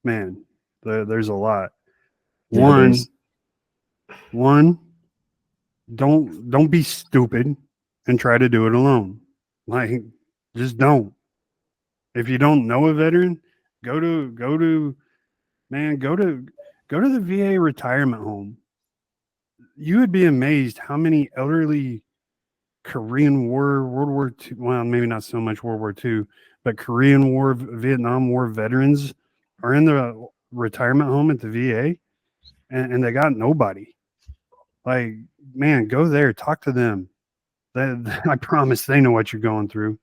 Man, there's a lot. Yeah, One, don't be stupid and try to do it alone. Like, just don't. If you don't know a veteran, go to the VA retirement home. You would be amazed how many elderly Korean War, World War II, well, maybe not so much World War II, but Korean War, Vietnam War veterans are in the retirement home at the VA, and they got nobody. Like, man, go there, talk to them. I promise they know what you're going through.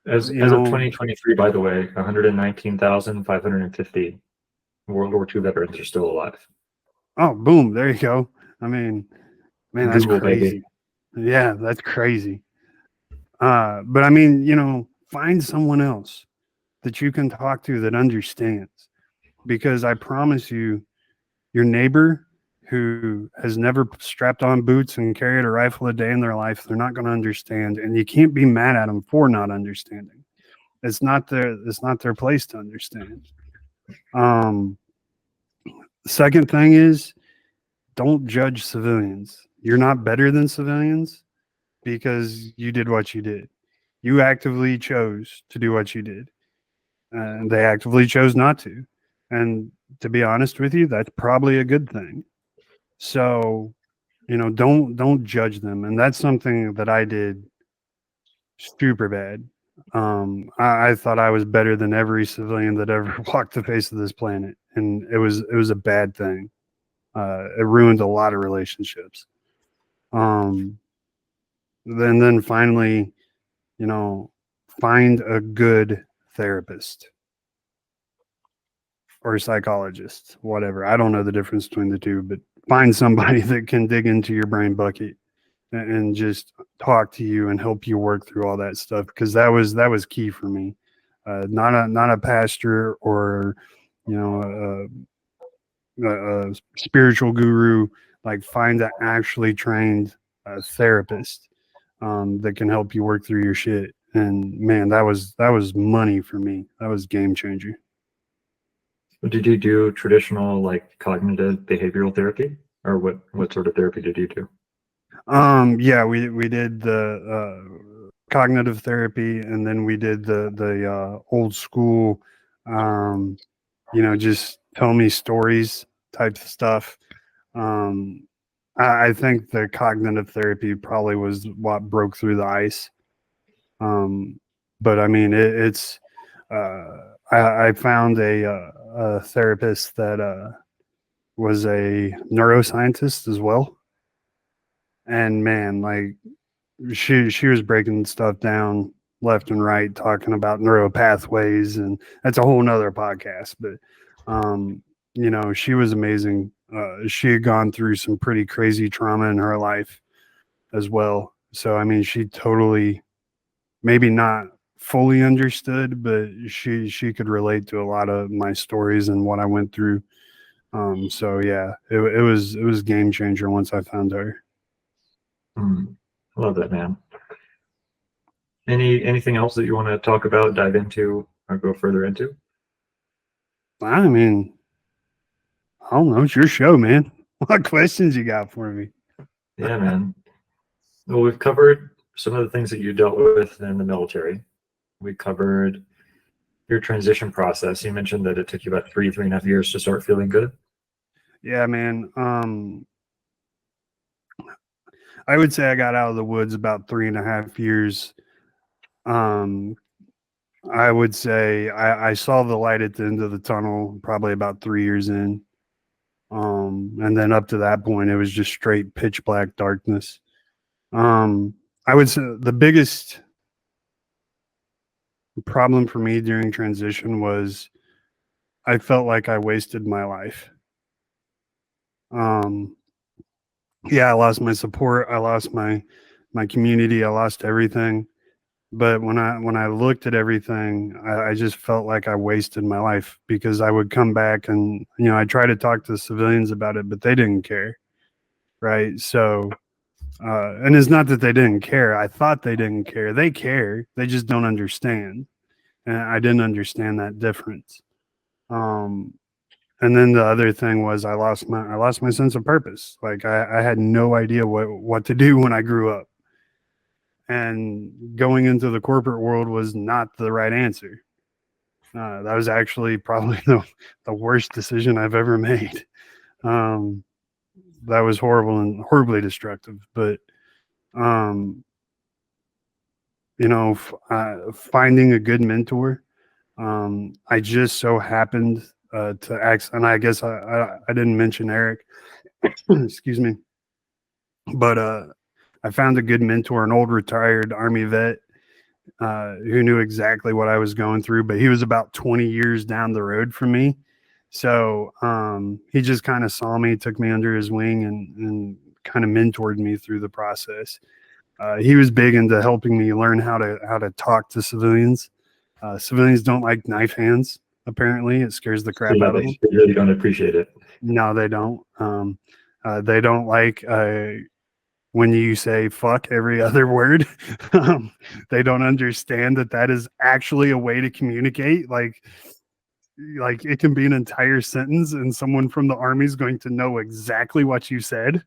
As of 2023, by the way, 119,550 World War II veterans are still alive. Oh, boom, there you go. I mean, man, that's Google, crazy. Baby. Yeah, that's crazy. But I mean, find someone else that you can talk to that understands, because I promise you, your neighbor who has never strapped on boots and carried a rifle a day in their life, they're not going to understand, and you can't be mad at them for not understanding. It's not their place to understand. The second thing is, don't judge civilians. You're not better than civilians because you did what you did. You actively chose to do what you did, and they actively chose not to. And to be honest with you, that's probably a good thing. So, don't judge them. And that's something that I did super bad. I thought I was better than every civilian that ever walked the face of this planet, and it was a bad thing. It ruined a lot of relationships. Then finally, find a good therapist or a psychologist, whatever. I don't know the difference between the two, but find somebody that can dig into your brain bucket and just talk to you and help you work through all that stuff, because that was key for me. Not a pastor or a spiritual guru. Like, find an actually trained therapist that can help you work through your shit. And man, that was money for me. That was game changer. Did you do traditional, like, cognitive behavioral therapy, or what sort of therapy did you do? Yeah, we did the cognitive therapy, and then we did the old school, just tell me stories type of stuff. Um, I think the cognitive therapy probably was what broke through the ice. But I mean, it's I found a therapist that was a neuroscientist as well, and man, like she was breaking stuff down left and right, talking about neural pathways, and that's a whole nother podcast. But she was amazing. She had gone through some pretty crazy trauma in her life as well. So I mean, she totally, maybe not fully understood, but she could relate to a lot of my stories and what I went through. So yeah, it was a game changer once I found her. Love that, man. Anything else that you want to talk about, dive into, or go further into? I mean, I don't know. It's your show, man. What questions you got for me? Yeah, man. Well, we've covered some of the things that you dealt with in the military. We covered your transition process. You mentioned that it took you about 3.5 years to start feeling good. Yeah, man. I would say I got out of the woods about 3.5 years. Um, I would say I saw the light at the end of the tunnel probably about 3 years in. And then up to that point, it was just straight pitch black darkness. I would say the biggest problem for me during transition was I felt like I wasted my life. Um, yeah, I lost my support, I lost my community, I lost everything. But when I looked at everything, I just felt like I wasted my life because I would come back and I tried to talk to civilians about it, but they didn't care, right? So, and it's not that they didn't care. I thought they didn't care. They care. They just don't understand, and I didn't understand that difference. Um, and then the other thing was I lost my sense of purpose. Like I had no idea what to do when I grew up, and going into the corporate world was not the right answer. That was actually probably the worst decision I've ever made. Um, that was horrible and horribly destructive. But um, finding a good mentor. I just so happened to ask, and I guess I didn't mention Eric. Excuse me, but I found a good mentor, an old retired Army vet who knew exactly what I was going through, but he was about 20 years down the road from me. So he just kind of saw me, took me under his wing, and kind of mentored me through the process. He was big into helping me learn how to talk to civilians. Civilians don't like knife hands. Apparently, it scares the So crap yeah, out of them. they really don't appreciate it. No, they don't. They don't like when you say fuck every other word. They don't understand that is actually a way to communicate. Like it can be an entire sentence, and someone from the army is going to know exactly what you said.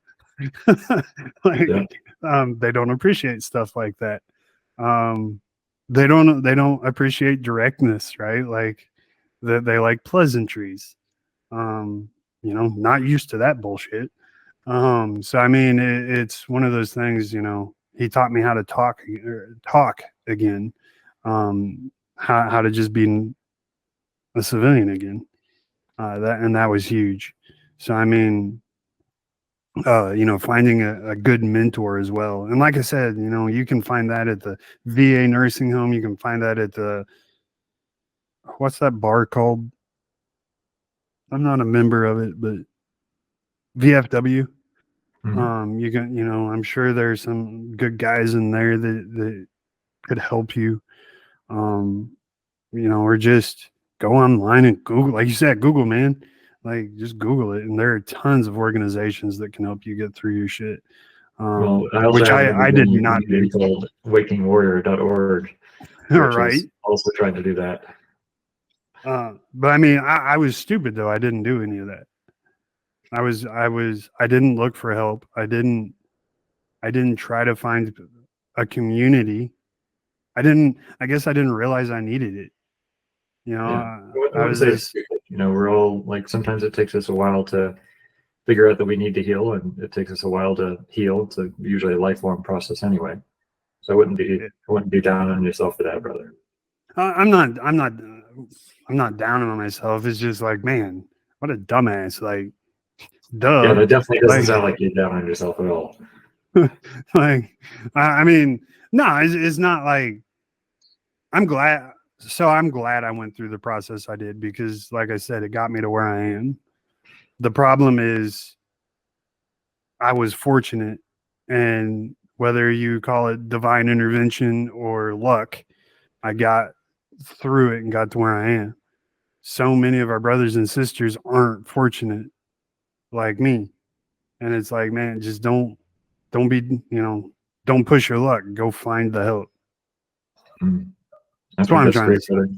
like Yeah. they don't appreciate stuff like that. um they don't appreciate directness, right? Like that they like pleasantries. um Not used to that bullshit. So I mean it's one of those things. He taught me how to talk again. How to just be a civilian again. That was huge. So I mean, finding a good mentor as well. And like I said, you can find that at the VA nursing home. You can find that at the, what's that bar called? I'm not a member of it, but VFW. Mhm. You can, I'm sure there's some good guys in there that could help you. Um, or just go online and Google, like you said, Google, man. Like just Google it, and there are tons of organizations that can help you get through your shit. Well, I also Which have I another did one not do. called wakingwarrior.org, All which right. is also trying to do that. But I mean, I was stupid though. I didn't do any of that. I didn't look for help. I didn't. I didn't try to find a community. I guess I didn't realize I needed it. You know, Yeah. I I wouldn't was say it's just, stupid. You know, we're all like, sometimes it takes us a while to figure out that we need to heal, and it takes us a while to heal. It's usually a lifelong process anyway. So I wouldn't be down on yourself for that, brother. I'm not down on myself. It's just like, man, what a dumbass. Like, Yeah, duh. that definitely doesn't Like, sound like you're down on yourself at all. like, I mean, no, it's not like I'm glad. So I'm glad I went through the process I did because, like I said, it got me to where I am. The problem is I was fortunate, and whether you call it divine intervention or luck, I got through it and got to where I am. So many of our brothers and sisters aren't fortunate like me. And it's like, man, just don't be, don't push your luck. Go find the help. Mm. I That's what think I'm that's trying to great, say. brother.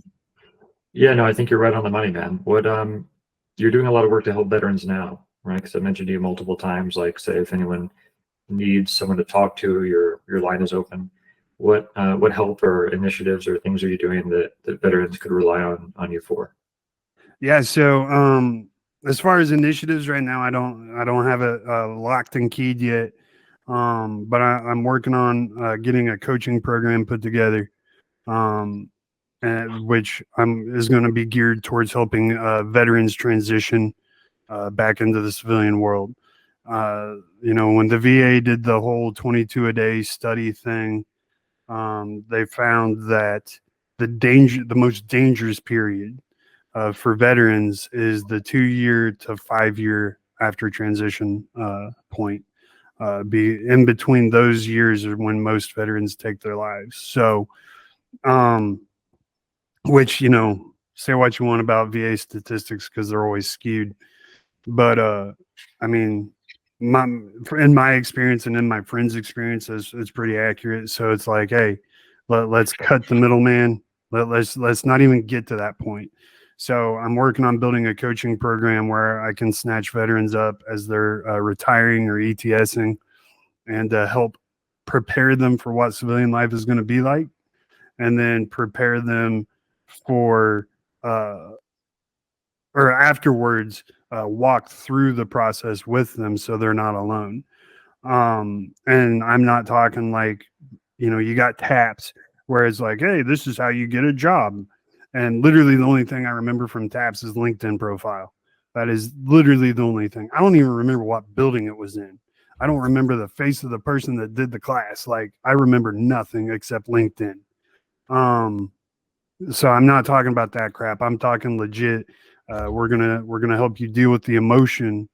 Yeah, no, I think you're right on the money, man. You're doing a lot of work to help veterans now, right? Because I mentioned to you multiple times, like, say, if anyone needs someone to talk to, your line is open. What help or initiatives or things are you doing that veterans could rely on you for? Yeah. So, as far as initiatives right now, I don't have it locked and keyed yet. But I'm working on getting a coaching program put together. Um, which is going to be geared towards helping veterans transition back into the civilian world. When the VA did the whole 22 a day study thing, they found that the most dangerous period for veterans is the 2 year to 5 year after transition point. Be in between those years are when most veterans take their lives. So, um, which say what you want about VA statistics because they're always skewed, but I mean, in my experience and in my friends' experience, it's pretty accurate. So it's like, hey, let's cut the middleman. Let's not even get to that point. So I'm working on building a coaching program where I can snatch veterans up as they're retiring or ETSing, and help prepare them for what civilian life is going to be like, and then prepare them for uh, or afterwards walk through the process with them so they're not alone. And I'm not talking like, you got TAPS where it's like, hey, this is how you get a job. And literally the only thing I remember from TAPS is LinkedIn profile. That is literally the only thing. I don't even remember what building it was in. I don't remember the face of the person that did the class. Like, I remember nothing except LinkedIn. Um, so I'm not talking about that crap. I'm talking legit. We're gonna help you deal with the emotion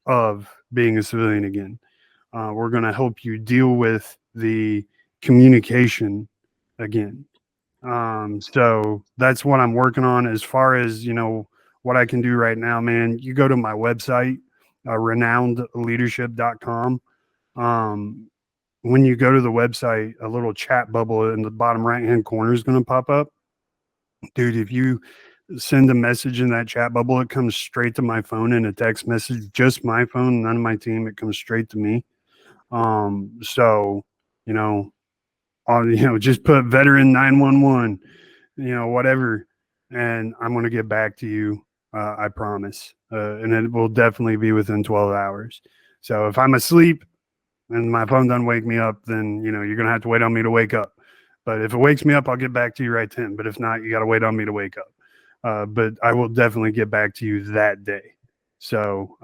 of being a civilian again. We're gonna help you deal with the communication again. So that's what I'm working on. As far as what I can do right now, man, you go to my website, renownedleadership.com. When you go to the website, a little chat bubble in the bottom right hand corner is going to pop up. Dude, if you send a message in that chat bubble, it comes straight to my phone in a text message, just my phone, none of my team. It comes straight to me. So, you know, just put veteran 911, whatever, and I'm going to get back to you. I promise. And it will definitely be within 12 hours. So if I'm asleep and my phone doesn't wake me up, then, you're going to have to wait on me to wake up. But if it wakes me up, I'll get back to you right then. But if not, you got to wait on me to wake up. But I will definitely get back to you that day. So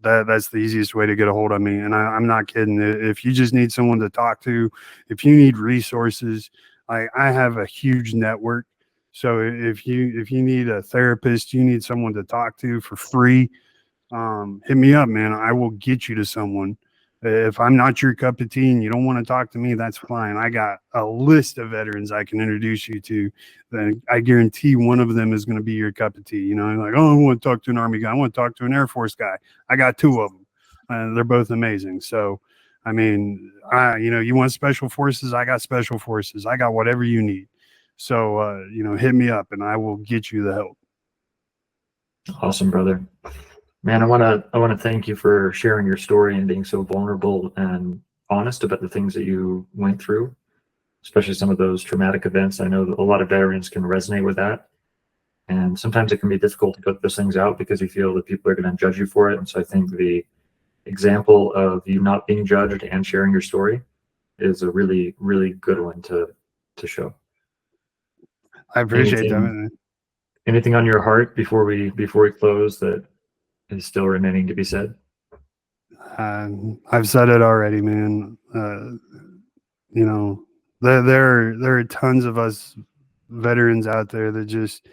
that's the easiest way to get a hold of me. And I'm not kidding. If you just need someone to talk to, if you need resources, I have a huge network. So if you need a therapist, you need someone to talk to for free, hit me up, man. I will get you to someone. If I'm not your cup of tea and you don't want to talk to me, that's fine. I got a list of veterans I can introduce you to. Then I guarantee one of them is going to be your cup of tea. Like, oh, I want to talk to an Army guy. I want to talk to an Air Force guy. I got two of them. They're both amazing. So, I mean, you want special forces? I got special forces. I got whatever you need. So, hit me up and I will get you the help. Awesome, brother. Man, I want to thank you for sharing your story and being so vulnerable and honest about the things that you went through, especially some of those traumatic events. I know that a lot of veterans can resonate with that. And sometimes it can be difficult to put those things out because you feel that people are going to judge you for it. And so I think the example of you not being judged and sharing your story is a really, really good one to show. I appreciate that. Anything on your heart before we close that is still remaining to be said? I've said it already, man. You know, there are tons of us veterans out there that just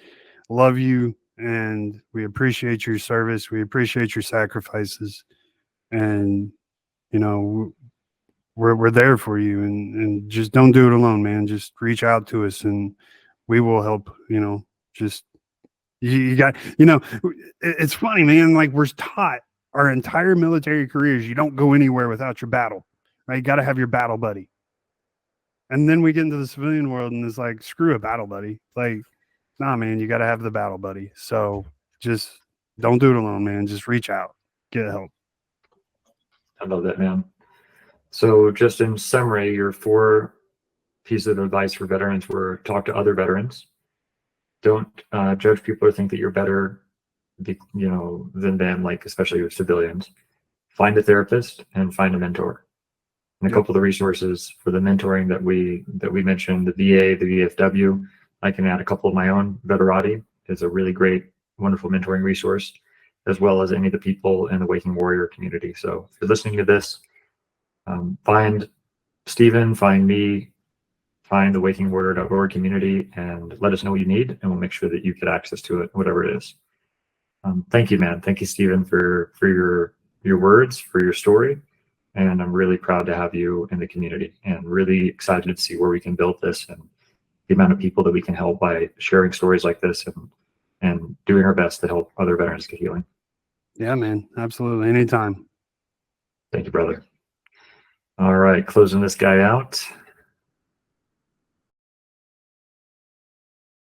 love you, and we appreciate your service. We appreciate your sacrifices, and you know, we're there for you, and just don't do it alone, man. Just reach out to us, and we will help. You know, just you got, you know, it's funny, man. Like, we're taught our entire military careers, you don't go anywhere without your battle, right? You got to have your battle buddy. And then we get into the civilian world and it's like, screw a battle buddy. Like, nah, man, you got to have the battle buddy. So just don't do it alone, man. Just reach out, get help. I love that, man. So just in summary, your 4 pieces of advice for veterans were: talk to other veterans. Don't judge people or think that you're better, than them, like especially with civilians. Find a therapist and find a mentor. And a couple of the resources for the mentoring that we mentioned, the VA, the VFW, I can add a couple of my own. Veterati is a really great, wonderful mentoring resource, as well as any of the people in the Waking Warrior community. So if you're listening to this, find Stephen, find me, find the wakingwarrior.org community, and let us know what you need, and we'll make sure that you get access to it, whatever it is. Thank you, man. Thank you, Stephen, for your words, for your story. And I'm really proud to have you in the community, and really excited to see where we can build this and the amount of people that we can help by sharing stories like this and doing our best to help other veterans get healing. Yeah, man. Absolutely. Anytime. Thank you, brother. All right. Closing this guy out.